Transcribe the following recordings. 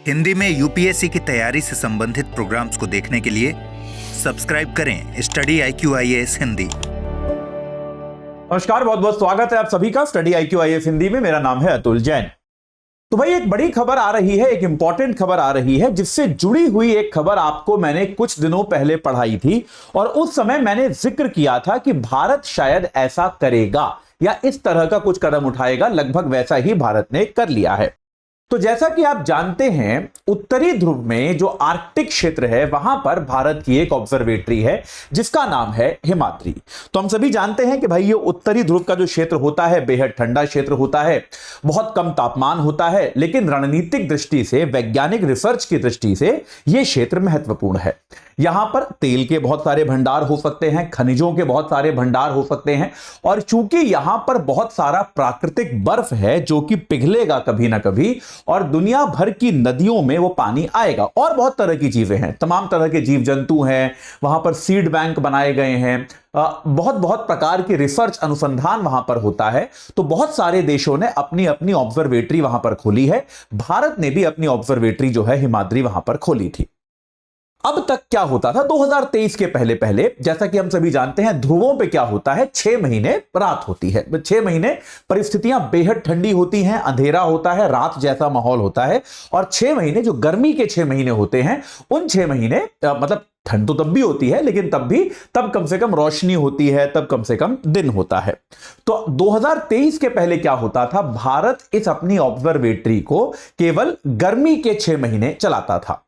हिंदी में यूपीएससी की तैयारी से संबंधित प्रोग्राम्स को देखने के लिए सब्सक्राइब करें स्टडी IQ IAS हिंदी। नमस्कार, बहुत बहुत स्वागत है आप सभी का स्टडी IQ IAS हिंदी में। मेरा नाम है अतुल जैन। तो भाई एक बड़ी खबर आ रही है, एक इंपॉर्टेंट खबर आ रही है, जिससे जुड़ी हुई एक खबर आपको मैंने कुछ दिनों पहले पढ़ाई थी और उस समय मैंने जिक्र किया था कि भारत शायद ऐसा करेगा या इस तरह का कुछ कदम उठाएगा। लगभग वैसा ही भारत ने कर लिया है। तो जैसा कि आप जानते हैं, उत्तरी ध्रुव में जो आर्कटिक क्षेत्र है वहां पर भारत की एक ऑब्जर्वेटरी है जिसका नाम है हिमाद्री। तो हम सभी जानते हैं कि भाई ये उत्तरी ध्रुव का जो क्षेत्र होता है बेहद ठंडा क्षेत्र होता है, बहुत कम तापमान होता है, लेकिन रणनीतिक दृष्टि से, वैज्ञानिक रिसर्च की दृष्टि से यह क्षेत्र महत्वपूर्ण है। यहां पर तेल के बहुत सारे भंडार हो सकते हैं, खनिजों के बहुत सारे भंडार हो सकते हैं, और चूंकि यहां पर बहुत सारा प्राकृतिक बर्फ है जो कि पिघलेगा कभी ना कभी और दुनिया भर की नदियों में वो पानी आएगा, और बहुत तरह की चीजें हैं, तमाम तरह के जीव जंतु हैं, वहां पर सीड बैंक बनाए गए हैं, बहुत बहुत प्रकार की रिसर्च अनुसंधान वहां पर होता है। तो बहुत सारे देशों ने अपनी अपनी ऑब्जर्वेटरी वहां पर खोली है। भारत ने भी अपनी ऑब्जर्वेटरी जो है हिमाद्री वहां पर खोली थी। अब तक क्या होता था 2023 के पहले पहले, जैसा कि हम सभी जानते हैं, ध्रुवों पे क्या होता है, 6 महीने रात होती है। 6 महीने परिस्थितियां बेहद ठंडी होती हैं, अंधेरा होता है, रात जैसा माहौल होता है, और 6 महीने जो गर्मी के 6 महीने होते हैं, उन 6 महीने मतलब ठंड तो तब भी होती है, लेकिन तब कम से कम रोशनी होती है, तब कम से कम दिन होता है। तो 2023 के पहले क्या होता था, भारत इस अपनी ऑब्जर्वेटरी को केवल गर्मी के 6 महीने चलाता था।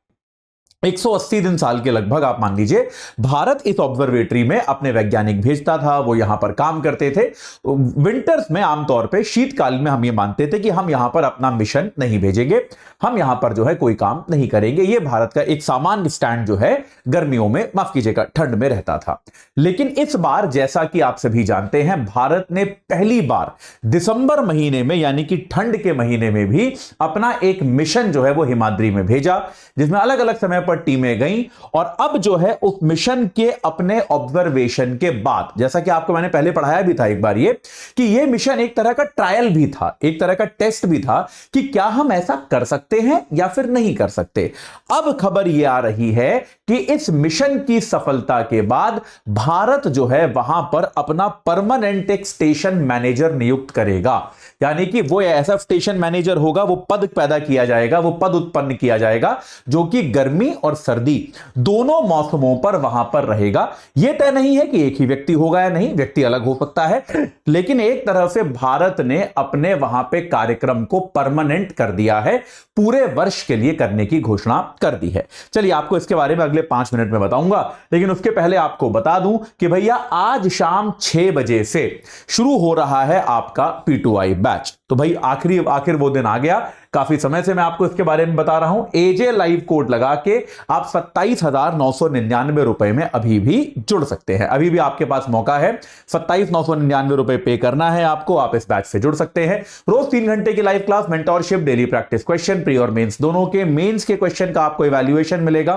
180 दिन साल के लगभग आप मान लीजिए, भारत इस ऑब्जर्वेटरी में अपने वैज्ञानिक भेजता था, वो यहां पर काम करते थे। विंटर्स में, आमतौर पे शीतकाल में हम ये मानते थे कि हम यहां पर अपना मिशन नहीं भेजेंगे, हम यहां पर जो है कोई काम नहीं करेंगे। ये भारत का एक सामान्य स्टैंड जो है गर्मियों में, माफ कीजिएगा, ठंड में रहता था। लेकिन इस बार, जैसा कि आप सभी जानते हैं, भारत ने पहली बार दिसंबर महीने में, यानी कि ठंड के महीने में भी अपना एक मिशन जो है वो हिमाद्री में भेजा, जिसमें अलग अलग समय पर टीमें गईं। और अब जो है उस मिशन के अपने ऑब्जर्वेशन के बाद, जैसा कि आपको मैंने पहले पढ़ाया भी था एक बार ये, कि ये मिशन एक तरह का ट्रायल भी था, एक तरह का टेस्ट भी था कि क्या हम ऐसा कर सकते हैं या फिर नहीं कर सकते। अब खबर यह आ रही है कि इस मिशन की सफलता के बाद भारत जो है वहां पर अपना परमानेंट एक स्टेशन मैनेजर नियुक्त करेगा। यानी कि वो ऐसा स्टेशन मैनेजर होगा, वो पद पैदा किया जाएगा, वो पद उत्पन्न किया जाएगा जो कि गर्मी और सर्दी दोनों मौसमों पर वहां पर रहेगा। यह तय नहीं है कि एक ही व्यक्ति होगा या नहीं, व्यक्ति अलग हो सकता है, लेकिन एक तरह से भारत ने अपने वहां पे कार्यक्रम को परमानेंट कर दिया है, पूरे वर्ष के लिए करने की घोषणा कर दी है। चलिए आपको इसके बारे में अगले 5 मिनट में बताऊंगा, लेकिन उसके पहले आपको बता दूं कि भैया आज शाम 6 बजे से शुरू हो रहा है आपका P2I बैच। तो भाई आखिर वो दिन आ गया। काफी समय से मैं आपको इसके बारे में बता रहा हूं। AJ लाइव कोड लगा के आप 27,999 रुपए में अभी भी जुड़ सकते हैं। अभी भी आपके पास मौका है, 27,999 रुपए पे करना है आपको, आप इस बैच से जुड़ सकते हैं। रोज 3 घंटे की live class, mentorship, daily practice question, pre और मेंस दोनों के। मेंस के क्वेश्चन का आपको इवैल्यूएशन मिलेगा,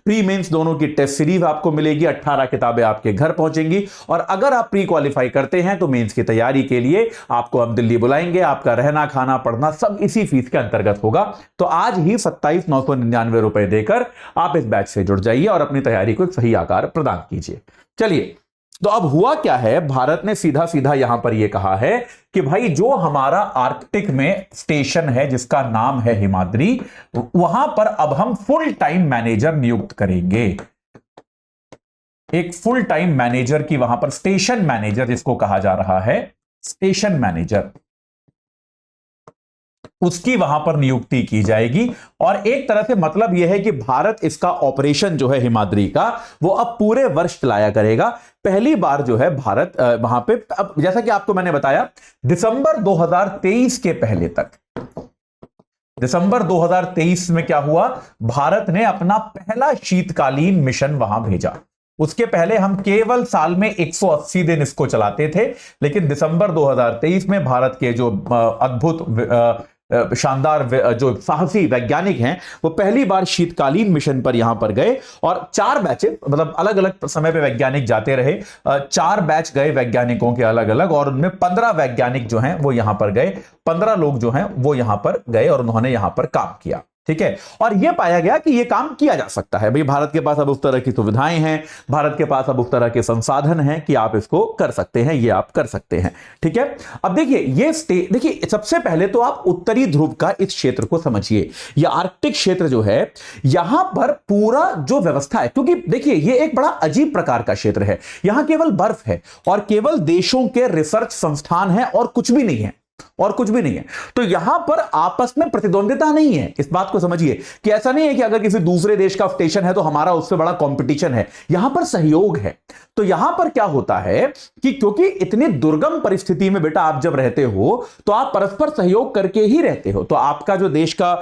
प्री मेंस दोनों की टेस्ट सीरीज आपको मिलेगी, 18 किताबें आपके घर पहुंचेंगी। और अगर आप प्री क्वालिफाई करते हैं तो मेंस की तैयारी के लिए आपको हम दिल्ली बुलाएंगे, आपका रहना खाना पढ़ना सब इसी फीस के अंतर्गत होगा। तो आज ही 27,999 रुपए देकर आप इस बैच से जुड़ जाइए और अपनी तैयारी को एक सही आकार प्रदान कीजिए। चलिए, तो अब हुआ क्या है, भारत ने सीधा सीधा यहां पर यह कहा है कि भाई जो हमारा आर्कटिक में स्टेशन है जिसका नाम है हिमाद्री, वहां पर अब हम फुल टाइम मैनेजर नियुक्त करेंगे। एक फुल टाइम मैनेजर की वहां पर, स्टेशन मैनेजर जिसको कहा जा रहा है, स्टेशन मैनेजर, उसकी वहां पर नियुक्ति की जाएगी। और एक तरह से मतलब यह है कि भारत इसका ऑपरेशन जो है हिमाद्री का, वो अब पूरे वर्ष चलाया करेगा। पहली बार जो है भारत वहां पे, अब जैसा कि आपको मैंने बताया, दिसंबर 2023 के पहले तक, दिसंबर 2023 में क्या हुआ, भारत ने अपना पहला शीतकालीन मिशन वहां भेजा। उसके पहले हम केवल साल में 180 दिन इसको चलाते थे, लेकिन दिसंबर 2023 में भारत के जो अद्भुत शानदार जो साहसी वैज्ञानिक हैं, वो पहली बार शीतकालीन मिशन पर यहां पर गए। और 4 बैचेस, मतलब अलग अलग समय पे वैज्ञानिक जाते रहे, 4 बैच गए वैज्ञानिकों के अलग अलग, और उनमें 15 वैज्ञानिक जो हैं वो यहां पर गए, 15 लोग जो हैं वो यहां पर गए और उन्होंने यहां पर काम किया। ठीक है, और यह पाया गया कि यह काम किया जा सकता है। भाई भारत के पास अब उस तरह की सुविधाएं हैं, भारत के पास अब उस तरह के संसाधन हैं कि आप इसको कर सकते हैं, ये आप कर सकते हैं। ठीक है, अब देखिए देखिए सबसे पहले तो आप उत्तरी ध्रुव का इस क्षेत्र को समझिए। यह आर्कटिक क्षेत्र जो है, यहां पर पूरा जो व्यवस्था है, क्योंकि देखिए यह एक बड़ा अजीब प्रकार का क्षेत्र है। यहां केवल बर्फ है और केवल देशों के रिसर्च संस्थान है और कुछ भी नहीं है, और कुछ भी नहीं है। तो यहां पर आपस में प्रतिद्वंदिता नहीं है। इस बात को समझिए कि ऐसा नहीं है कि अगर किसी दूसरे देश का स्टेशन है तो हमारा उससे बड़ा कंपटीशन है। यहां पर सहयोग है। तो यहां पर क्या होता है कि क्योंकि इतनी दुर्गम परिस्थिति में बेटा आप जब रहते हो तो आप परस्पर सहयोग करके ही रहते हो। तो आपका जो देश का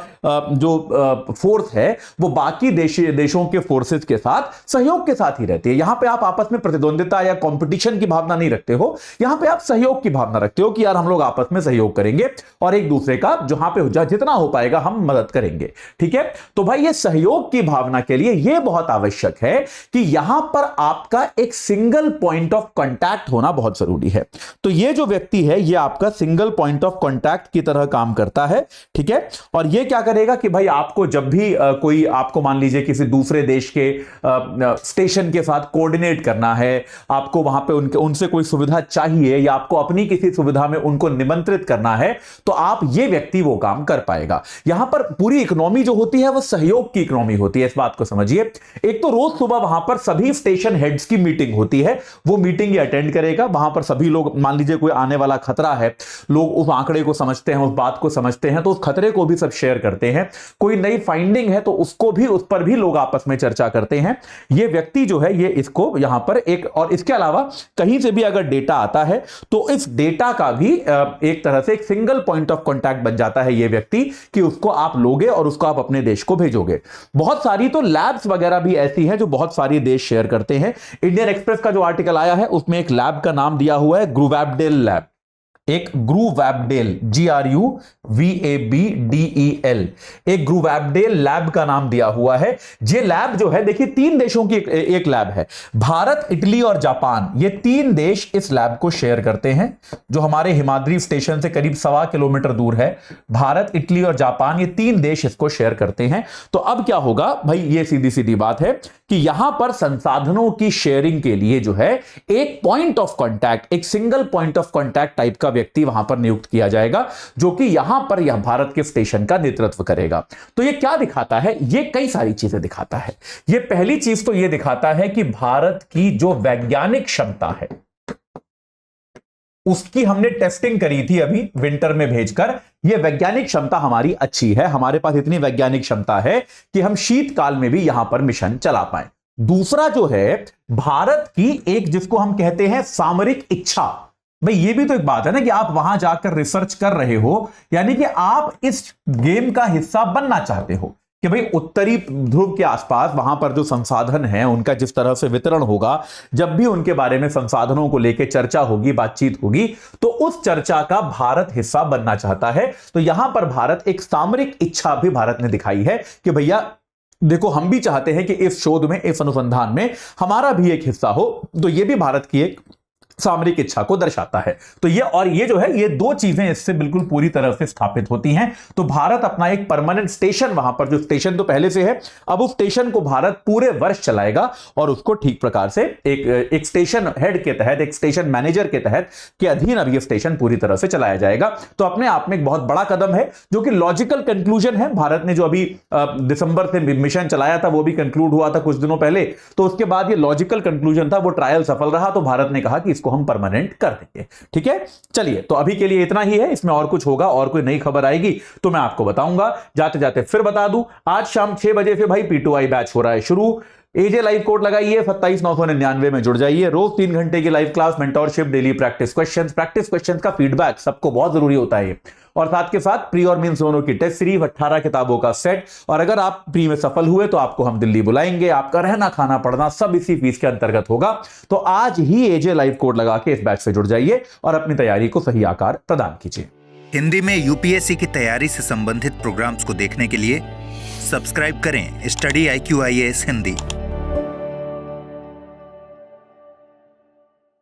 जो फोर्स है वो बाकी देशों के फोर्सेस के साथ सहयोग के साथ ही रहती है। यहां पे आप आपस में प्रतिद्वंदिता या कंपटीशन की भावना नहीं रखते हो, यहां पे आप सहयोग की भावना रखते हो कि यार हम लोग आपस में सहयोग करेंगे और एक दूसरे का जहां पे जितना हो पाएगा हम मदद करेंगे। ठीक है, तो भाई ये सहयोग की भावना के लिए यह बहुत आवश्यक है कि यहां पर आपका एक सिंगल पॉइंट ऑफ कांटेक्ट होना बहुत जरूरी है। तो ये जो व्यक्ति है ये आपका सिंगल पॉइंट ऑफ कांटेक्ट की तरह काम करता है। ठीक है, और ये क्या करेगा कि भाई आपको जब भी कोई आपको मान लीजिए किसी दूसरे देश के स्टेशन के साथ कोऑर्डिनेट करना है, आपको वहां पे उनसे कोई सुविधा चाहिए या आपको अपनी किसी सुविधा में उनको निमंत्रित करना है, तो आप ये व्यक्ति वो काम कर पाएगा। यहां पर पूरी इकोनॉमी जो होती है वो सहयोग की इकोनॉमी होती है। इस बात को समझिए। एक तो रोज सुबह वहां पर सभी स्टेशन हेड्स की मीटिंग होती है, वो मीटिंग ये अटेंड करेगा। वहां पर सभी लोग, मान लीजिए कोई आने वाला खतरा है, लोग उस आंकड़े को समझते हैं, उस बात को समझते हैं, तो उस खतरे को भी सब शेयर करते हैं। कोई नई फाइंडिंग है तो उसको भी, उस पर भी लोग आपस में चर्चा करते हैं। ये व्यक्ति जो है ये इसको यहां पर एक, और इसके अलावा कहीं से भी अगर डेटा आता है तो इस डेटा का भी एक तरह से एक सिंगल पॉइंट ऑफ कांटेक्ट बन जाता है ये व्यक्ति, कि उसको आप लोगे और उसको आप अपने देश को भेजोगे। बहुत सारी तो लैब्स वगैरह भी ऐसी हैं जो बहुत सारी देश शेयर करते हैं। इंडियन एक्सप्रेस का जो आर्टिकल आया है उसमें एक लैब का नाम दिया हुआ है ग्रूवैबडेल लैब, एक ग्रूवैबडेल, GRUVABDEL, एक ग्रूवैबडेल लैब का नाम दिया हुआ है। ये लैब जो है, देखिए 3 देशों की एक लैब है। भारत, इटली और जापान, ये 3 देश इस लैब को शेयर करते हैं, जो हमारे हिमाद्री स्टेशन से करीब 1.25 किलोमीटर दूर है। भारत, इटली और जापान, ये 3 देश इसको शेयर करते हैं। तो अब क्या होगा भाई, ये सीधी सीधी बात है कि यहां पर संसाधनों की शेयरिंग के लिए जो है एक पॉइंट ऑफ कांटेक्ट, एक single point of contact type का व्यक्ति वहां पर नियुक्त किया जाएगा, जो कि यहां पर यह भारत के स्टेशन का नेतृत्व करेगा। तो यह क्या दिखाता है? यह कई सारी चीजें दिखाता है। यह पहली चीज तो यह दिखाता है कि भारत की जो वैज्ञानिक क्षमता है उसकी हमने टेस्टिंग करी थी अभी विंटर में भेजकर। यह वैज्ञानिक क्षमता हमारी अच्छी है, हमारे पास इतनी वैज्ञानिक क्षमता है कि हम शीतकाल में भी यहां पर मिशन चला पाए। दूसरा जो है, भारत की एक, जिसको हम कहते हैं सामरिक इच्छा। भाई ये भी तो एक बात है ना कि आप वहां जाकर रिसर्च कर रहे हो, यानी कि आप इस गेम का हिस्सा बनना चाहते हो कि भाई उत्तरी ध्रुव के आसपास वहां पर जो संसाधन हैं उनका जिस तरह से वितरण होगा, जब भी उनके बारे में संसाधनों को लेकर चर्चा होगी, बातचीत होगी, तो उस चर्चा का भारत हिस्सा बनना चाहता है। तो यहां पर भारत, एक सामरिक इच्छा भी भारत ने दिखाई है कि भैया देखो, हम भी चाहते हैं कि इस शोध में, इस अनुसंधान में हमारा भी एक हिस्सा हो। तो यह भी भारत की एक सामरिक इच्छा को दर्शाता है। तो ये, और ये जो है, ये 2 चीजें इससे बिल्कुल पूरी तरह से स्थापित होती हैं। तो भारत अपना एक परमानेंट स्टेशन, वहां पर जो स्टेशन तो पहले से है, अब उस स्टेशन को भारत पूरे वर्ष चलाएगा और उसको ठीक प्रकार से एक स्टेशन हेड के तहत, एक स्टेशन मैनेजर के तहत के अधीन अब ये स्टेशन पूरी तरह से चलाया जाएगा। तो अपने आप में एक बहुत बड़ा कदम है, जो कि लॉजिकल कंक्लूजन है। भारत ने जो अभी दिसंबर से मिशन चलाया था वो भी कंक्लूड हुआ था कुछ दिनों पहले, तो उसके बाद ये लॉजिकल कंक्लूजन था, वो ट्रायल सफल रहा, तो भारत ने कहा कि इसको हम परमानेंट कर देंगे। ठीक है, चलिए, तो अभी के लिए इतना ही है। इसमें और कुछ होगा और कोई नई खबर आएगी तो मैं आपको बताऊंगा। जाते जाते फिर बता दूं, आज शाम 6 बजे से भाई P2I बैच हो रहा है शुरू। एजे लाइव कोड लगाइए, 27,999 में जुड़ जाइए। रोज 3 घंटे की live class, mentorship, daily practice questions का फीडबैक सबको बहुत जरूरी होता है। और साथ के साथ प्री और मेंस दोनों की टेस्ट सीरीज, 18 किताबों का सेट। और अगर आप प्री में सफल हुए तो आपको हम दिल्ली बुलाएंगे, आपका रहना खाना पढ़ना सब इसी फीस के अंतर्गत होगा। तो आज ही एजे लाइव कोड लगा के इस बैच से जुड़ जाइए और अपनी तैयारी को सही आकार प्रदान कीजिए। हिंदी में यूपीएससी की तैयारी से संबंधित प्रोग्राम्स को देखने के लिए सब्सक्राइब करें स्टडी IQ IAS हिंदी।